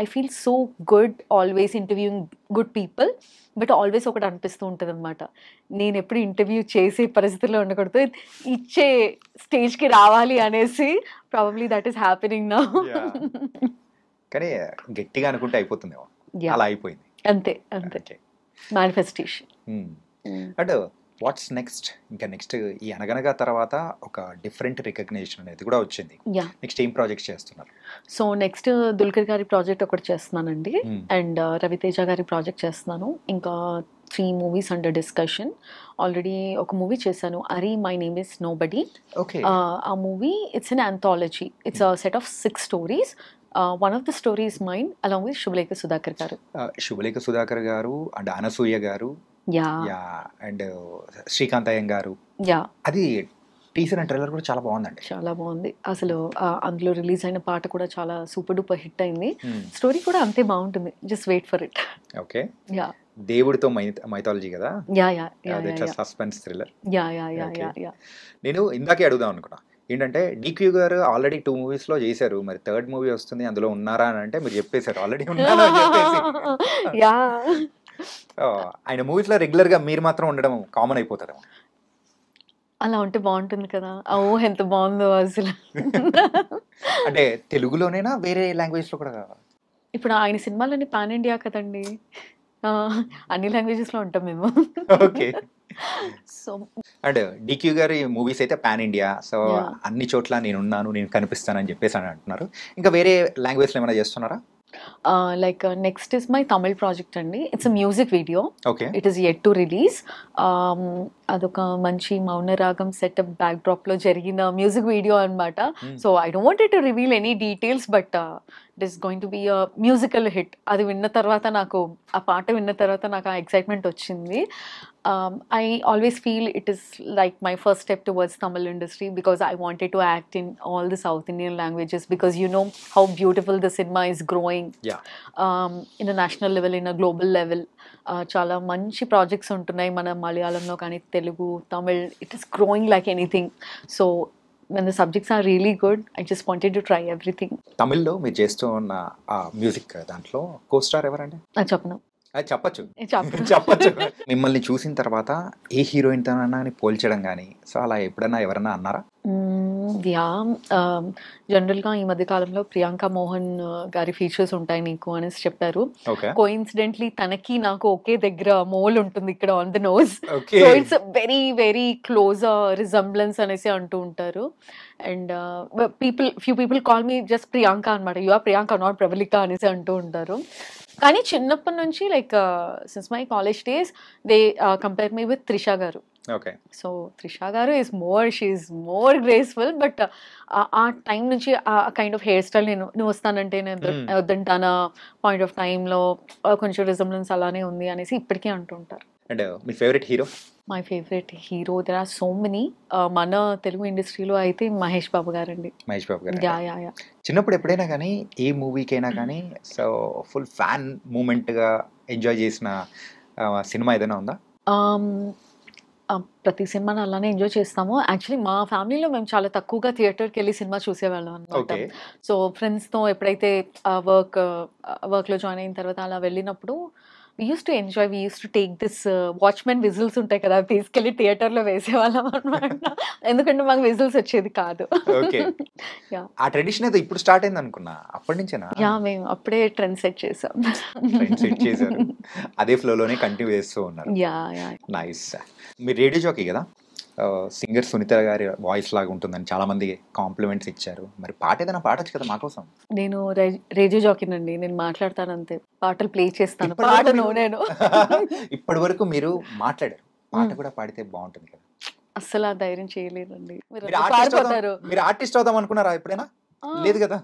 I feel so good always interviewing good people, but always ఒకటి అనిపిస్తూ ఉంటుంది అనమాట, నేను ఎప్పుడు ఇంటర్వ్యూ చేసే పరిస్థితుల్లో ఉండకూడదు, ఇచ్చే స్టేజ్కి రావాలి అనేసి. Probably that is happening now. కానీ గట్టిగా అనుకుంటే అయిపోతుందేమో, అలా అయిపోయింది. అంతే, మేనిఫెస్టేషన్. అంటే వాట్స్ నెక్స్ట్? ఇంకా నెక్స్ట్ ఈ అనగనగా తర్వాత ఒక డిఫరెంట్ రికగ్నిషన్ అనేది కూడా వచ్చింది. యా నెక్స్ట్ ఏం ప్రాజెక్ట్స్ చేస్తున్నారు? సో నెక్స్ట్ దుల్కర్ గారి ప్రాజెక్ట్ ఒకటి చేస్తున్నానండి Hmm. అండ్ రవితేజ గారి ప్రాజెక్ట్ చేస్తున్నాను. ఇంకా 3 మూవీస్ అండర్ డిస్కషన్. ఆల్రెడీ ఒక మూవీ చేశాను, Ari my name is nobody. Okay. ఆ movie it's an anthology. It's a set of 6 stories. One of the story is mind along with Subhalekha Sudhakar garu. Subhalekha Sudhakar garu and Anasuya garu, yeah yeah, and Srikanth అయ్యం గారు. యా అది టీజర్ అండ్ ట్రైలర్ కూడా చాలా బాగుందండి. చాలా బాగుంది అసలు. అందులో రిలీజ్ అయిన పాట కూడా చాలా సూపర్ డూపర్ హిట్ అయింది. స్టోరీ కూడా అంతే బాగుంటుంది. Just wait for it. Okay. Yeah దేవుడితో మైథాలజీ కదా, yeah yeah yeah suspense thriller. Yeah yeah yeah yeah yeah. నేను ఇందాకే అడుగుదాం అనుకున్నా ఏంటంటే డిక్యూ గారు ఆల్రెడీ 2 మూవీస్లో చేశారు, మరి థర్డ్ మూవీ వస్తుంది అందులో ఉన్నారా అని అంటే మీరు చెప్పేశారు ఆల్రెడీ ఉన్నాను అని చెప్పేసి. యా ఆయన మూవీస్లో రెగ్యులర్గా మీరు మాత్రం ఉండడం కామన్ అయిపోతారేమో. అలా ఉంటే బాగుంటుంది కదా. ఓ ఎంత బాగుందో అసలు. అంటే తెలుగులోనేనా వేరే లాంగ్వేజ్లో కూడా? ఇప్పుడు ఆయన సినిమాలన్నీ పాన్ ఇండియా కదండి. అన్ని లాంగ్వేజెస్లో ఉంటాం మేము. ఓకే. సో అండ్ డిక్యూ గారి మూవీస్ అయితే పాన్ ఇండియా, సో Yeah. అన్ని చోట్ల నేనున్నాను, నేను కనిపిస్తానని చెప్పేసి అని అంటున్నారు. ఇంకా వేరే లాంగ్వేజ్లో ఏమైనా చేస్తున్నారా? Like next is my Tamil project అండి. It's a music video. Okay. It is yet to release. అదొక మంచి మౌనరాగం సెటప్ బ్యాక్ డ్రాప్ లో జరిగిన మ్యూజిక్ వీడియో అనమాట. So I don't wanted to reveal any details but it is going to be a musical hit. అది విన్న తర్వాత నాకు ఆ పాట విన్న తర్వాత నాకు ఆ ఎక్సైట్మెంట్ వచ్చింది. I always feel it is like my first step towards Tamil industry because I wanted to act in all the South Indian languages because you know how beautiful the cinema is growing. Yeah. In a national level, in a global level. చాలా మంచి ప్రాజెక్ట్స్ ఉంటున్నాయి మన మలయాళంలో కానీ Telugu Tamil. It is growing like anything. So when the subjects are really good, I just wanted to try everything. తమిళ్లో మీరు చేస్తూ ఉన్న ఆ మ్యూజిక్ దాంట్లో కో-స్టార్ ఎవరండి? చెప్పను. అది చెప్పచ్చు. చెప్పను. చెప్పచ్చు. మిమ్మల్ని చూసిన తర్వాత ఏ హీరోయిన్ తోనన్నా పోల్చడం కానీ సో అలా ఎప్పుడన్నా ఎవరన్నా అన్నారా? యా జనరల్గా ఈ మధ్య కాలంలో ప్రియాంక మోహన్ గారి ఫీచర్స్ ఉంటాయి నీకు అనేసి చెప్పారు. ఓకే. కోఇన్సిడెంట్లీ తనకి నాకు ఒకే దగ్గర మోల్ ఉంటుంది ఇక్కడ on the nose. Okay. So it's very very close resemblance అనేసి అంటూ ఉంటారు. And few people call me just Priyanka అనమాట. You are Priyanka not Pravallika అనేసి అంటూ ఉంటారు. కానీ చిన్నప్పటి నుంచి like since my college days they compare me with Trisha garu. Okay. So Trisha garu she is more graceful. But ఆ టైం నుంచి ఆ కైండ్ ఆఫ్ హెయిర్ స్టైల్ నువ్వు వస్తానంటే నేను వద్దంటానా పాయింట్ ఆఫ్ టైంలో కొంచెం రిజంబ్లెన్స్ అలానే ఉంది అనేసి ఇప్పటికీ అంటుంటారు. అండ్ మీ favourite hero? My favourite hero there are so many. మన తెలుగు ఇండస్ట్రీలో అయితే మహేష్ బాబు గారండి. మహేష్ బాబు గారు. Yeah yeah yeah. చిన్నప్పుడు ఎప్పుడైనా కానీ ఏ మూవీకైనా కానీ సో ఫుల్ ఫ్యాన్ మూమెంట్గా ఎంజాయ్ చేసిన సినిమా ఏదైనా ఉందా? ప్రతి సినిమాని అలానే ఎంజాయ్ చేస్తాము. యాక్చువల్లీ మా ఫ్యామిలీలో మేము చాలా తక్కువగా థియేటర్కి వెళ్ళి సినిమా చూసేవాళ్ళం అనమాట. ఓకే. సో ఫ్రెండ్స్తో ఎప్పుడైతే వర్క్లో జాయిన్ అయిన తర్వాత అలా వెళ్ళినప్పుడు we used to enjoy, we used to take this watchmen whistles ఉంటాయి కదా, తీసుకెళ్ళి థియేటర్లో వేసేవాళ్ళం అనమాట. ఎందుకంటే మాకు విజిల్స్ వచ్చేది కాదు. ఓకే. ఆ ట్రెడిషన్ అయితే ఇప్పుడు స్టార్ట్ అయింది అనుకున్నా, అప్పటి నుంచేనా? యా మేము అప్పుడే ట్రెండ్ సెట్ చేసాం. ట్రెండ్ సెట్ చేశారు, అదే ఫ్లోలోనే కంటిన్యూ చేస్తూ ఉన్నారు. Yeah yeah. నైస్. మీరు రేడియో జాకీ కదా, సింగర్ సునీత గారి వాయిస్ లాగా ఉంటుందని చాలా మంది కాంప్లిమెంట్స్ ఇచ్చారు. మరి పాట ఏదైనా పాడొచ్చు కదా మాకోసం? నేను రేడియో జాకీనండి, నేను మాట్లాడతాను అంతే, పాటలు ప్లే చేస్తాను, పాడను నేను. ఇప్పటి వరకు మీరు మాట్లాడారు, పాట కూడా పాడితే బాగుంటుంది కదా. అస్సలు ఆ ధైర్యం చేయలేదండి. మీరు ఆర్టిస్ట్ అవుదాం అనుకున్నారా ఎప్పుడైనా? లేదు కదా.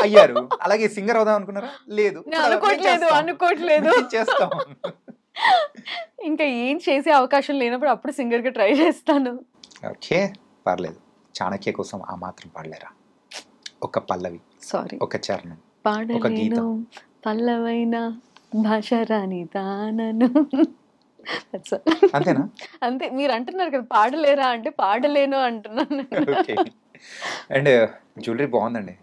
అయ్యారు. అలాగే సింగర్ అవుదాం అనుకున్నారా? లేదు. అనుకోవట్లేదు. చేస్తాం. ఇంకా ఏం చేసే అవకాశం లేనప్పుడు అప్పుడు సింగర్ గా ట్రై చేస్తాను. ఓకే, పర్లేదు. చాణక్య కోసం ఆ మాత్రం పాడలేరా? ఒక పల్లవి, సారీ, ఒక చరణం, ఒక పాడలేను గీతం. పల్లవైన భాష రాని దానను. అంతేనా? అంతే. మీరు అంటున్నారు కదా పాడలేరా అంటే పాడలేను అంటున్నాను. ఓకే. అండ్ జ్యువెలరీ బాగుందండి.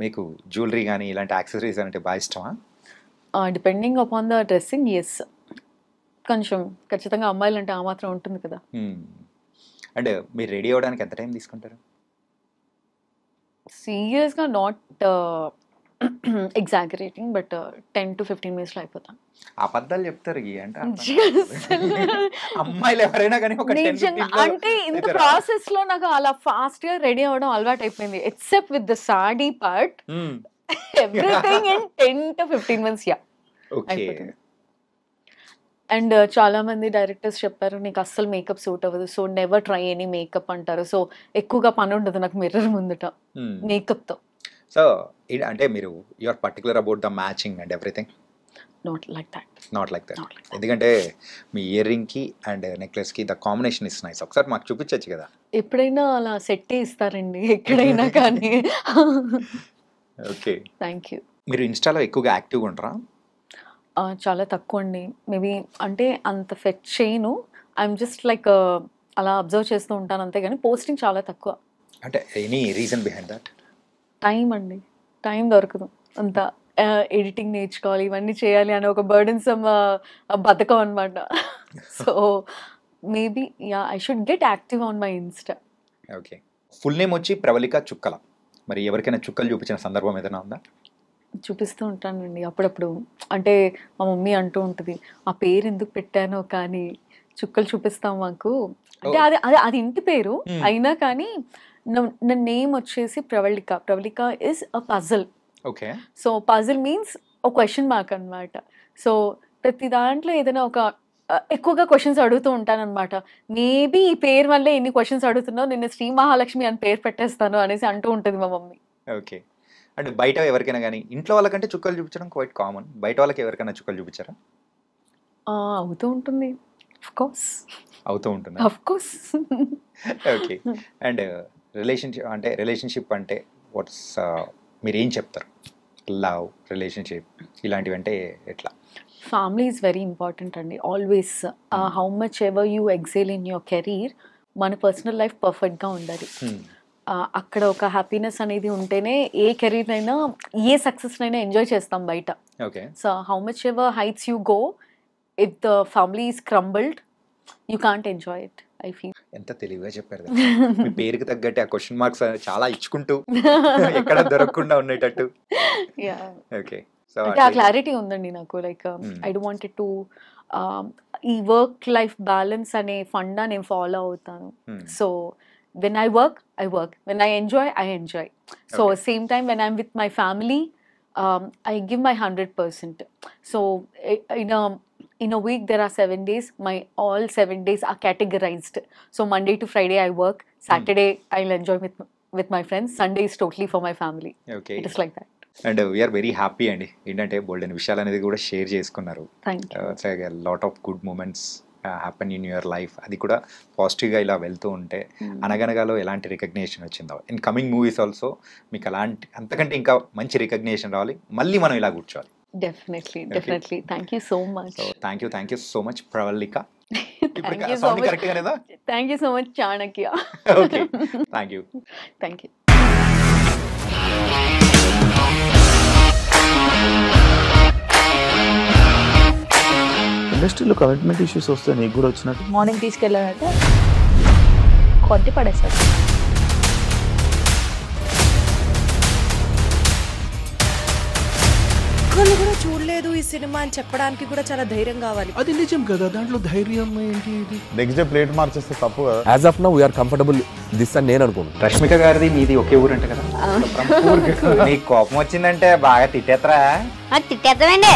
మీకు జ్యువెలరీ కానీ ఇలాంటి యాక్సెసరీస్ అంటే బాగా ఇష్టమా? Depending upon the dressing, yes. కొంచెం ఖచ్చితంగా అమ్మాయిలు అంటే ఆ మాత్రం ఉంటుంది కదా. అండ్ మీరు రెడీ అవ్వడానికి ఎంత టైం తీసుకుంటారు? సీరియస్గా not exaggerating, but 10 to 15 minutes అయిపోతాను. అబద్ధాలు చెప్తారు అంటే అమ్మాయిలు ఎవరైనా కానీ ఒక 10-15 అంటే ఇంత ప్రాసెస్ లో నాకు అలా ఫాస్ట్ గా రెడీ అవ్వడం అలవాటు అయిపోయింది, except with the sari part. Everything in 10 to 15 minutes. అయిపోతుంది. అండ్ చాలా మంది డైరెక్టర్స్ చెప్పారు నీకు అస్సలు మేకప్ సూట్ అవ్వదు, so never try any makeup అంటారు. సో ఎక్కువగా పని ఉండదు నాకు మిర్రర్ ముందుట మేకప్ తో. సో అంటే మీరు you are particular about the matching and everything? Not like that. ఎందుకంటే మీ ఇయర్ రింగ్ కి అండ్ నెక్లెస్ కి ద కాంబినేషన్ ఇస్ నైస్. ఒకసారి మాకు చూపించచ్చు కదా? ఎప్పుడైనా అలా సెట్ ఇస్తారండి ఎక్కడైనా కానీ. Okay, thank you. మీరు ఇన్స్టాలో ఎక్కువగా యాక్టివ్గా ఉంటారా? చాలా తక్కువ అండి. మేబీ అంటే అంత ఫెచ్ చేయను, ఐఎమ్ జస్ట్ లైక్ అలా అబ్జర్వ్ చేస్తూ ఉంటాను అంతే, కానీ పోస్టింగ్ చాలా తక్కువ. అంటే any reason behind that? Time అండి, టైం దొరకదు. అంత ఎడిటింగ్ నేర్చుకోవాలి, ఇవన్నీ చేయాలి అని ఒక బర్డెన్సమ్ బతకం అనమాట. So maybe I should get active on my Insta. Okay, full name వచ్చి ప్రవళిక చుక్కల. మరి ఎవరికైనా చుక్కలు చూపించిన సందర్భం ఏదైనా ఉందా? చూపిస్తూ ఉంటానండి అప్పుడప్పుడు. అంటే మా మమ్మీ అంటూ ఉంటుంది ఆ పేరు ఎందుకు పెట్టానో కానీ చుక్కలు చూపిస్తాం మాకు అంటే. అది ఇంటి పేరు అయినా కానీ నా నేమ్ వచ్చేసి Pravalika. Pravalika is a puzzle. Okay, so puzzle means ఒక క్వశ్చన్ మార్క్ అనమాట. సో ప్రతి దాంట్లో ఏదైనా ఒక ఎక్కువగా క్వశ్చన్స్ అడుగుతూ ఉంటాను అనమాట. మేబీ ఈ పేరు వల్లే ఎన్ని క్వశ్చన్స్ అడుగుతున్నావు, నిన్న శ్రీ మహాలక్ష్మి అని పేరు పెట్టేస్తాను అనేసి అంటూ ఉంటుంది మా మమ్మీ. ఓకే, అంటే బయట ఎవరికైనా కానీ ఇంట్లో వాళ్ళకంటే చుక్కలు చూపించడం క్వైట్ కామన్. బయట వాళ్ళకి ఎవరికైనా చుక్కలు చూపించారా? అవుతూ ఉంటుంది, ఆఫ్ కోర్స్. అవుతూ ఉంటుంది, of course. Okay, and relationship అంటే వాట్స్ మీరు ఏం చెప్తారు? లవ్, రిలేషన్షిప్ ఇలాంటివి అంటే ఎట్లా? ఫ్యామిలీ ఈజ్ వెరీ ఇంపార్టెంట్ అండి, always. How much ever you excel in your career, మన పర్సనల్ లైఫ్ పర్ఫెక్ట్గా ఉండాలి. అక్కడ ఒక హ్యాపీనెస్ అనేది ఉంటేనే ఏ కెరీర్ అయినా ఏ సక్సెస్ అయినా ఎంజాయ్ చేస్తాం బయట. Okay, so how much ever heights you go, if the family is crumbled you can't enjoy it, I feel. ఎంత తెలివిగా చెప్పారు. మీ పేరుకి తగ్గట్టు ఆ క్వశ్చన్ మార్క్స్ చాలా ఇచ్చుకుంటూ ఎక్కడ దొరకకుండా ఉండేటట్టు. ఓకే, సో అంటే ఆ క్లారిటీ ఉందండి నాకు. Like I don't want to ఈ వర్క్ లైఫ్ బ్యాలెన్స్ అనే ఫండా నేను ఫాలో అవుతాను. So when I work, when I enjoy. So Okay. same time when I'm with my family, I give my 100%. So in a week there are 7 days. My all 7 days are categorized. So Monday to Friday I work, Saturday I'll enjoy with my friends, Sunday is totally for my family. Okay, It is like that. And we're very happy అండి. ఏంటంటే బోల్డ్ అనే విషయాలు అనేది కూడా షేర్ చేసుకున్నారు. Thank you. Lot of good moments happen in your life. అది కూడా పాజిటివ్గా ఇలా వెళ్తూ ఉంటే అనగనగాలో ఎలాంటి రికగ్నేషన్ వచ్చిందో, ఇన్ కమింగ్ మూవీస్ ఆల్సో మీకు అలాంటి అంతకంటే ఇంకా మంచి రికగ్నేషన్ రావాలి, మళ్ళీ మనం ఇలా కూర్చోవాలి. Definitely. Thank you so much. So thank you so much Pravalika. Thank you so much. కరెక్ట్గా లేదా? Thank you so much, Chanakya. Okay, thank you. Thank you. ఇండస్ట్రీలో కమిట్మెంట్ ఇష్యూస్ వస్తే నీకు కూడా వచ్చినట్టు? మార్నింగ్ తీసుకెళ్ళాడంటే కొట్టి పడేస్తాడు. ఒక్కళ్ళు కూడా చూడలేదు ఈ సినిమా అని చెప్పడానికి కూడా చాలా ధైర్యం కావాలి. అది నిజం కదా, దాంట్లో ధైర్యం ఏంటి? ఇది నెక్స్ట్ డే ప్లేట్ మార్చేస్తే తప్పు కదా. As of now we are comfortable this అని నేను అనుకుంటున్నాను. రష్మిక గారిది మీది ఒకే ఊరు అంటే కదా? నీకు కోపం వచ్చిందంటే బాగా తిట్టేత్తరా? తిట్టేద్దామండి.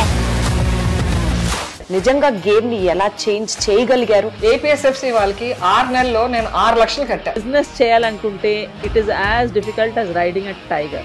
నిజంగా గేమ్ ని ఎలా చేంజ్ చేయగలిగారు? ఏపీఎస్ఎఫ్సి వాళ్ళకి 6 నెలల్లో నేను 6 లక్షలు కట్టా. బిజినెస్ చేయాలనుకుంటే it is as difficult as riding a tiger.